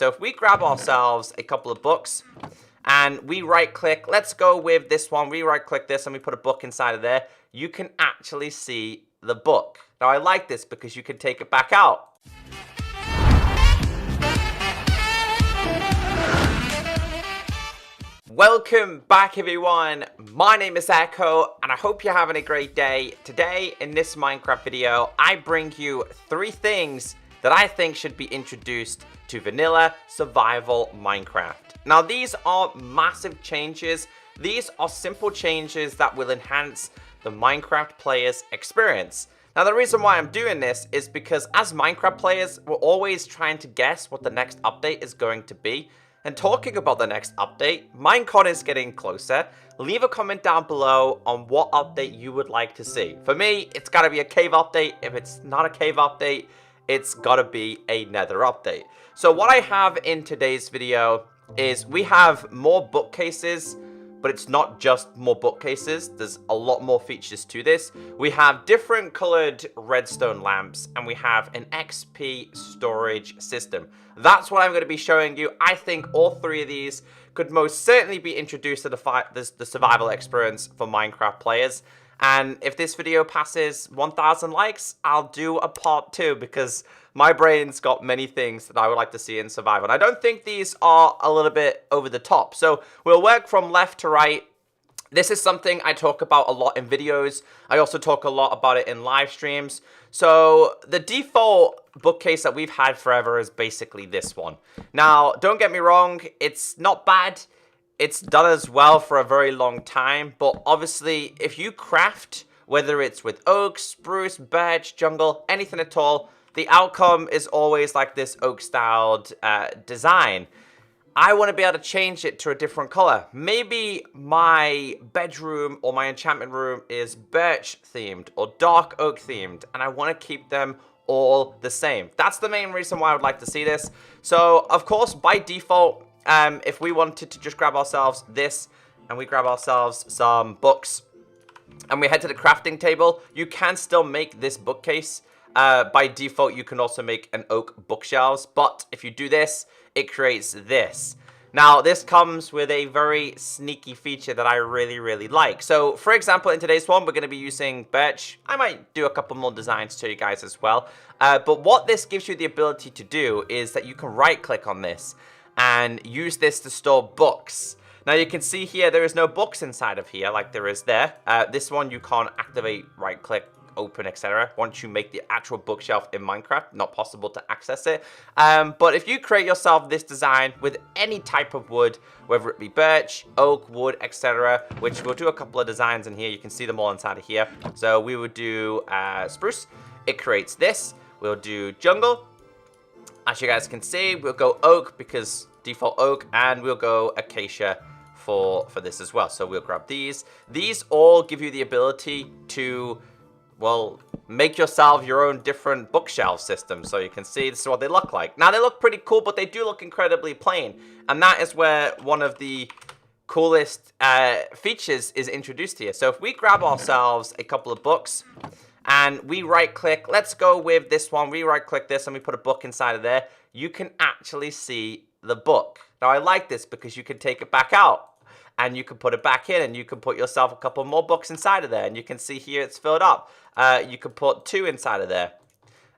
So if we grab ourselves a couple of books and we right click, let's go with this one. We right click this and we put a book inside of there. You can actually see the book. Now I like this because you can take it back out. Welcome back everyone, my name is Echo and I hope you're having a great day. Today in this Minecraft video, I bring you 3 things that I think should be introduced to vanilla survival Minecraft. Now these are massive changes, these are simple changes that will enhance the Minecraft player's experience. Now the reason why I'm doing this is because as Minecraft players, we're always trying to guess what the next update is going to be. And talking about the next update, Minecon is getting closer. Leave a comment down below on what update you would like to see. For me, it's gotta be a cave update. If it's not a cave update, it's gotta be a nether update. So what I have in today's video is we have more bookcases, but it's not just more bookcases. There's a lot more features to this. We have different colored redstone lamps and we have an XP storage system. That's what I'm going to be showing you. I think all 3 of these could most certainly be introduced to the survival experience for Minecraft players. And if this video passes 1,000 likes, I'll do a part 2 because my brain's got many things that I would like to see in survival. And I don't think these are a little bit over the top. So we'll work from left to right. This is something I talk about a lot in videos. I also talk a lot about it in live streams. So the default bookcase that we've had forever is basically this one. Now, don't get me wrong, it's not bad. It's done as well for a very long time. But obviously, if you craft, whether it's with oak, spruce, birch, jungle, anything at all, the outcome is always like this oak-styled design. I want to be able to change it to a different color. Maybe my bedroom or my enchantment room is birch themed or dark oak themed, and I want to keep them all the same. That's the main reason why I would like to see this. So, of course, by default, if we wanted to just grab ourselves this and we grab ourselves some books and we head to the crafting table, you can still make this bookcase. By default, you can also make an oak bookshelves, but if you do this, it creates this. Now, this comes with a very sneaky feature that I really like. So, for example, in today's one, we're going to be using birch. I might do a couple more designs to you guys as well. But what this gives you the ability to do is that you can right-click on this and use this to store books. Now, you can see here, there is no books inside of here like there is there. This one, you can't activate right-click, open, etc. Once you make the actual bookshelf in Minecraft, not possible to access it. But if you create yourself this design with any type of wood, whether it be birch, oak, wood, etc., which we'll do a couple of designs in here, you can see them all inside of here. So we would do spruce, it creates this. We'll do jungle, as you guys can see. We'll go oak because default oak, and we'll go acacia for this as well. So we'll grab these. These all give you the ability to, well, make yourself your own different bookshelf system. So you can see this is what they look like. Now, they look pretty cool, but they do look incredibly plain. And that is where one of the coolest features is introduced here. So if we grab ourselves a couple of books and we right-click, let's go with this one. We right-click this and we put a book inside of there. You can actually see the book. Now, I like this because you can take it back out. And you can put it back in and you can put yourself a couple more books inside of there. And you can see here it's filled up. You can put 2 inside of there.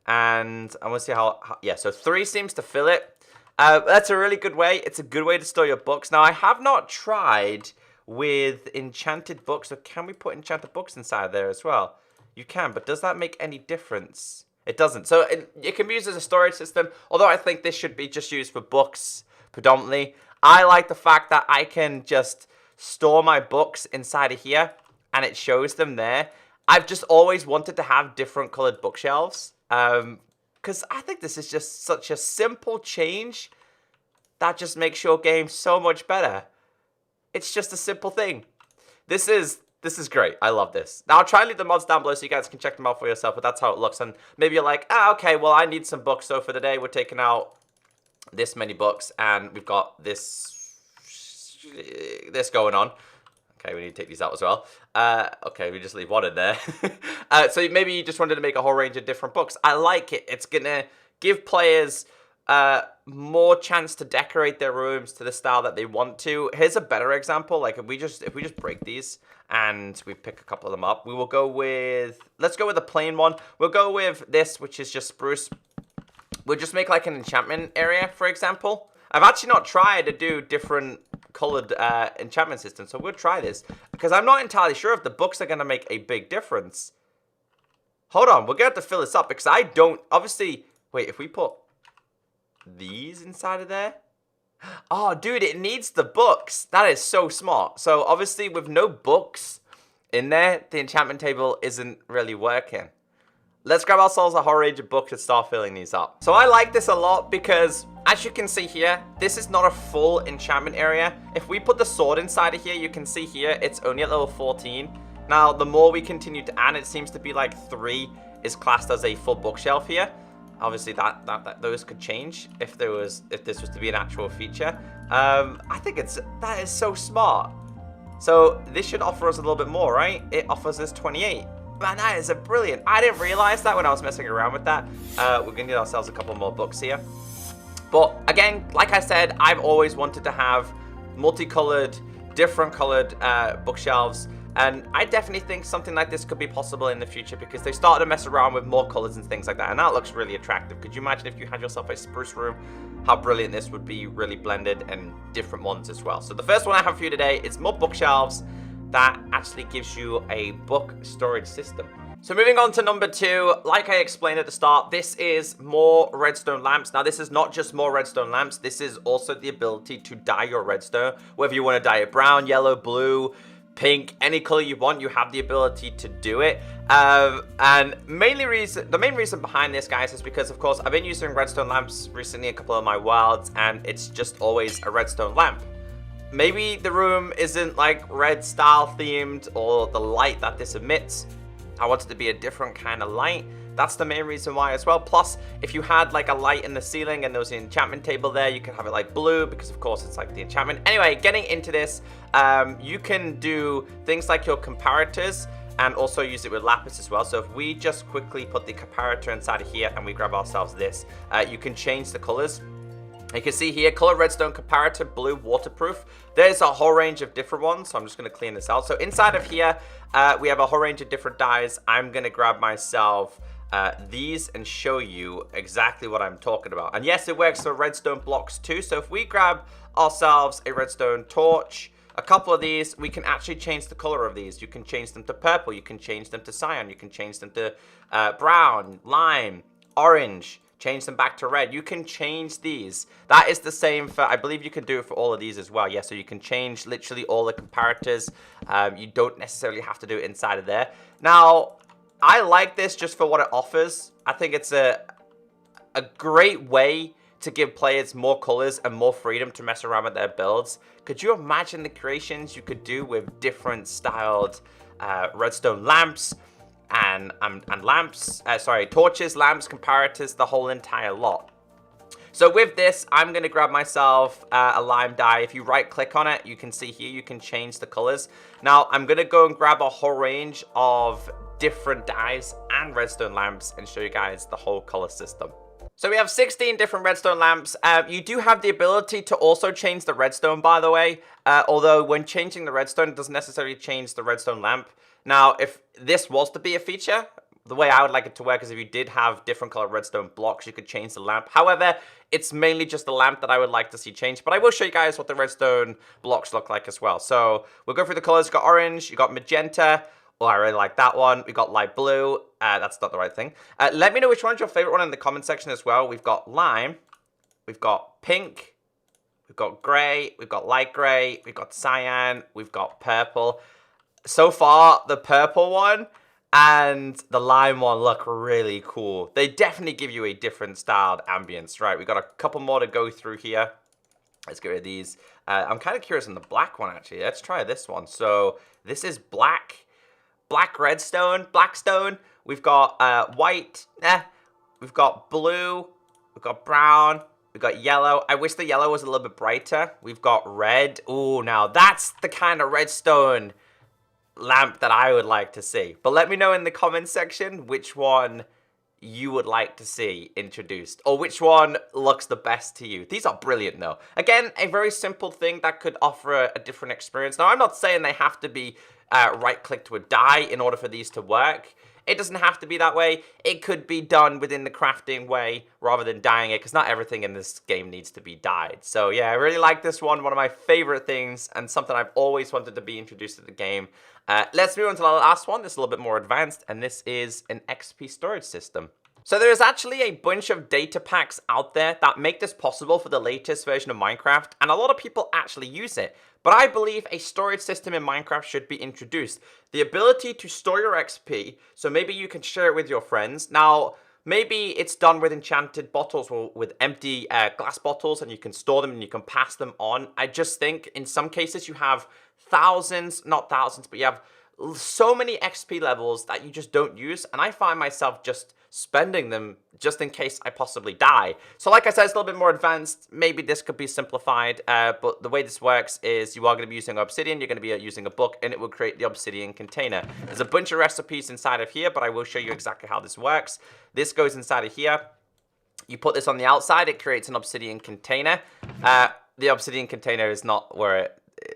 And I want to see how yeah, so 3 seems to fill it. That's a really good way. It's a good way to store your books. Now, I have not tried with enchanted books. So can we put enchanted books inside there as well? You can, but does that make any difference? It doesn't. So it can be used as a storage system. Although I think this should be just used for books predominantly. I like the fact that I can just store my books inside of here and it shows them there. I've just always wanted to have different colored bookshelves because I think this is just such a simple change that just makes your game so much better. It's just a simple thing. This is great. I love this. Now, I'll try and leave the mods down below so you guys can check them out for yourself, but that's how it looks. And maybe you're like, okay, well, I need some books. So for the day, we're taking out this many books and we've got this going on. Okay, we need to take these out as well. Okay, we just leave one in there. So maybe you just wanted to make a whole range of different books. I like it. It's gonna give players more chance to decorate their rooms to the style that they want to. Here's a better example. Like if we just break these and we pick a couple of them up, we will go with, let's go with a plain one. We'll go with this, which is just spruce. We'll just make like an enchantment area, for example. I've actually not tried to do different colored enchantment systems, so we'll try this because I'm not entirely sure if the books are going to make a big difference. Hold on, we're going to have to fill this up because I don't, obviously, wait, if we put these inside of there? Oh, dude, it needs the books. That is so smart. So, obviously, with no books in there, the enchantment table isn't really working. Let's grab ourselves a whole range of books and start filling these up. So, I like this a lot because, as you can see here, this is not a full enchantment area. If we put the sword inside of here, you can see here, it's only at level 14. Now, the more we continue to add, it seems to be like 3 is classed as a full bookshelf here. Obviously, those could change if this was to be an actual feature. I think that is so smart. So this should offer us a little bit more, right? It offers us 28. Man, that is brilliant. I didn't realize that when I was messing around with that. We're gonna get ourselves a couple more books here. But again, like I said, I've always wanted to have multicolored, different colored bookshelves. And I definitely think something like this could be possible in the future because they started to mess around with more colors and things like that. And that looks really attractive. Could you imagine if you had yourself a spruce room, how brilliant this would be, really blended and different ones as well. So the first one I have for you today is more bookshelves that actually gives you a book storage system. So moving on to number 2, like I explained at the start, this is more redstone lamps. Now this is not just more redstone lamps, this is also the ability to dye your redstone. Whether you want to dye it brown, yellow, blue, pink, any color you want, you have the ability to do it. And the main reason behind this, guys, is because, of course, I've been using redstone lamps recently in a couple of my worlds, and it's just always a redstone lamp. Maybe the room isn't like red style themed or the light that this emits. I want it to be a different kind of light. That's the main reason why as well. Plus, if you had like a light in the ceiling and there was an enchantment table there, you could have it like blue because of course it's like the enchantment. Anyway, getting into this, you can do things like your comparators and also use it with lapis as well. So if we just quickly put the comparator inside of here and we grab ourselves this, you can change the colors. You can see here, color redstone comparator, blue, waterproof. There's a whole range of different ones, so I'm just going to clean this out. So inside of here, we have a whole range of different dyes. I'm going to grab myself these and show you exactly what I'm talking about. And yes, it works for redstone blocks too. So if we grab ourselves a redstone torch, a couple of these, we can actually change the color of these. You can change them to purple, you can change them to cyan, you can change them to brown, lime, orange, change them back to red. You can change these. That is the same for, I believe you can do it for all of these as well. Yeah, so you can change literally all the comparators. You don't necessarily have to do it inside of there. Now, I like this just for what it offers. I think it's a great way to give players more colors and more freedom to mess around with their builds. Could you imagine the creations you could do with different styled redstone lamps and torches, lamps, comparators, the whole entire lot. So with this, I'm going to grab myself a lime dye. If you right click on it, you can see here, you can change the colors. Now, I'm going to go and grab a whole range of different dyes and redstone lamps and show you guys the whole color system. So we have 16 different redstone lamps. You do have the ability to also change the redstone, by the way. Although when changing the redstone, it doesn't necessarily change the redstone lamp. Now, if this was to be a feature, the way I would like it to work is if you did have different colored redstone blocks, you could change the lamp. However, it's mainly just the lamp that I would like to see changed. But I will show you guys what the redstone blocks look like as well. So we'll go through the colors. You got orange, you got magenta. Oh, I really like that one. We got light blue. That's not the right thing. Let me know which one's your favorite one in the comment section as well. We've got lime. We've got pink. We've got gray. We've got light gray. We've got cyan. We've got purple. So far, the purple one and the lime one look really cool. They definitely give you a different styled ambience. Right, we got a couple more to go through here. Let's get rid of these. I'm kind of curious on the black one, actually. Let's try this one. So this is black redstone, blackstone. We've got white, we've got blue, we've got brown, we've got yellow. I wish the yellow was a little bit brighter. We've got red. Ooh, now that's the kind of redstone lamp that I would like to see. But let me know in the comment section which one you would like to see introduced, or which one looks the best to you. These are brilliant though. Again, a very simple thing that could offer a different experience. Now, I'm not saying they have to be right-click to a die in order for these to work. It doesn't have to be that way. It could be done within the crafting way rather than dyeing it, because not everything in this game needs to be dyed. So yeah, I really like this one of my favorite things, and something I've always wanted to be introduced to the game. Let's move on to the last one. This is a little bit more advanced, and this is an XP storage system. So there is actually a bunch of data packs out there that make this possible for the latest version of Minecraft, and a lot of people actually use it. But I believe a storage system in Minecraft should be introduced. The ability to store your XP, so maybe you can share it with your friends. Now, maybe it's done with enchanted bottles or with empty glass bottles, and you can store them and you can pass them on. I just think in some cases you have thousands, not thousands, but you have so many XP levels that you just don't use, and I find myself just spending them just in case I possibly die. So like I said, it's a little bit more advanced. Maybe this could be simplified, but the way this works is you are going to be using obsidian, you're going to be using a book, and it will create the obsidian container. There's a bunch of recipes inside of here, but I will show you exactly how this works. This goes inside of here. You put this on the outside, it creates an obsidian container. The obsidian container is not where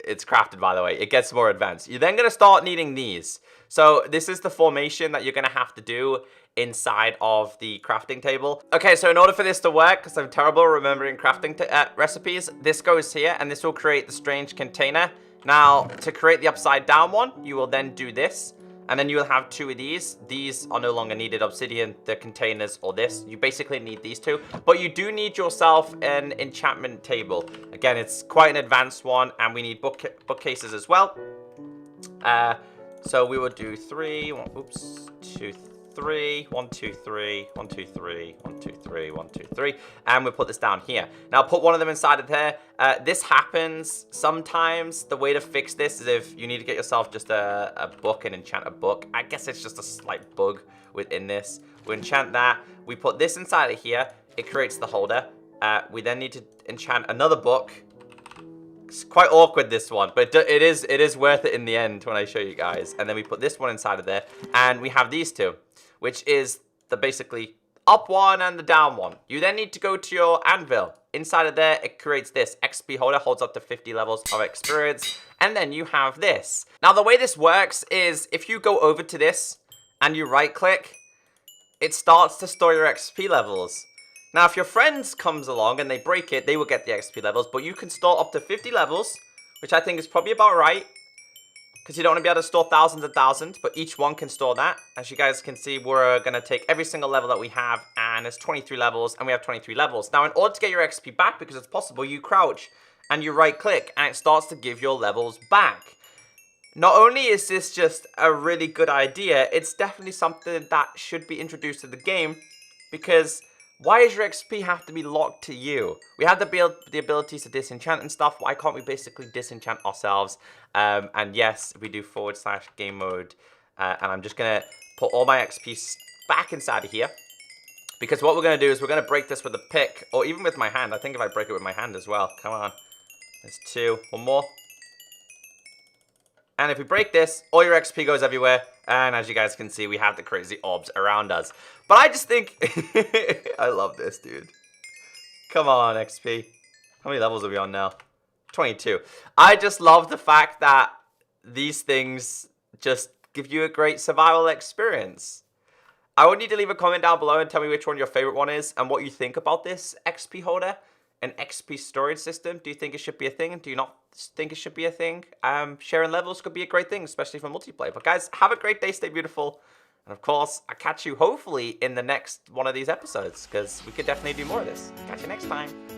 it's crafted, by the way. It gets more advanced. You're then going to start needing these. So this is the formation that you're going to have to do inside of the crafting table. Okay, so in order for this to work, because I'm terrible remembering crafting recipes, this goes here, and this will create the strange container. Now, to create the upside down one, you will then do this, and then you will have two of these. These are no longer needed, obsidian, the containers, or this. You basically need these two, but you do need yourself an enchantment table. Again, it's quite an advanced one, and we need bookcases as well. So we will do 3, 2, 3, 1, 2, 3, 1, 2, 3, 1, 2, 3, 1, 2, 3, and we'll put this down here. Now put one of them inside of there. This happens sometimes. The way to fix this is if you need to get yourself just a book and enchant a book. I guess it's just a slight bug within this. We enchant that. We put this inside of here. It creates the holder. We then need to enchant another book. It's quite awkward, this one, but it is worth it in the end when I show you guys. And then we put this one inside of there, and we have these two, which is the basically up one and the down one. You then need to go to your anvil. Inside of there, it creates this XP holder, holds up to 50 levels of experience, and then you have this. Now, the way this works is if you go over to this and you right-click, it starts to store your XP levels. Now, if your friends comes along and they break it, they will get the XP levels, but you can store up to 50 levels, which I think is probably about right, because you don't want to be able to store thousands and thousands, but each one can store that. As you guys can see, we're going to take every single level that we have, and there's 23 levels, and we have 23 levels. Now, in order to get your XP back, because it's possible, you crouch and you right-click, and it starts to give your levels back. Not only is this just a really good idea, it's definitely something that should be introduced to the game, because why does your XP have to be locked to you? We have the abilities to disenchant and stuff. Why can't we basically disenchant ourselves? And yes, we do / game mode. And I'm just going to put all my XP back inside of here. Because what we're going to do is we're going to break this with a pick. Or even with my hand. I think if I break it with my hand as well. Come on. There's 2. One more. And if we break this, all your XP goes everywhere. And as you guys can see, we have the crazy orbs around us. But I just think... I love this, dude. Come on, XP. How many levels are we on now? 22. I just love the fact that these things just give you a great survival experience. I would need to leave a comment down below and tell me which one your favorite one is and what you think about this XP holder. An XP storage system. Do you think it should be a thing? Do you not think it should be a thing? Sharing levels could be a great thing, especially for multiplayer. But guys, have a great day. Stay beautiful. And of course, I'll catch you hopefully in the next one of these episodes, because we could definitely do more of this. Catch you next time.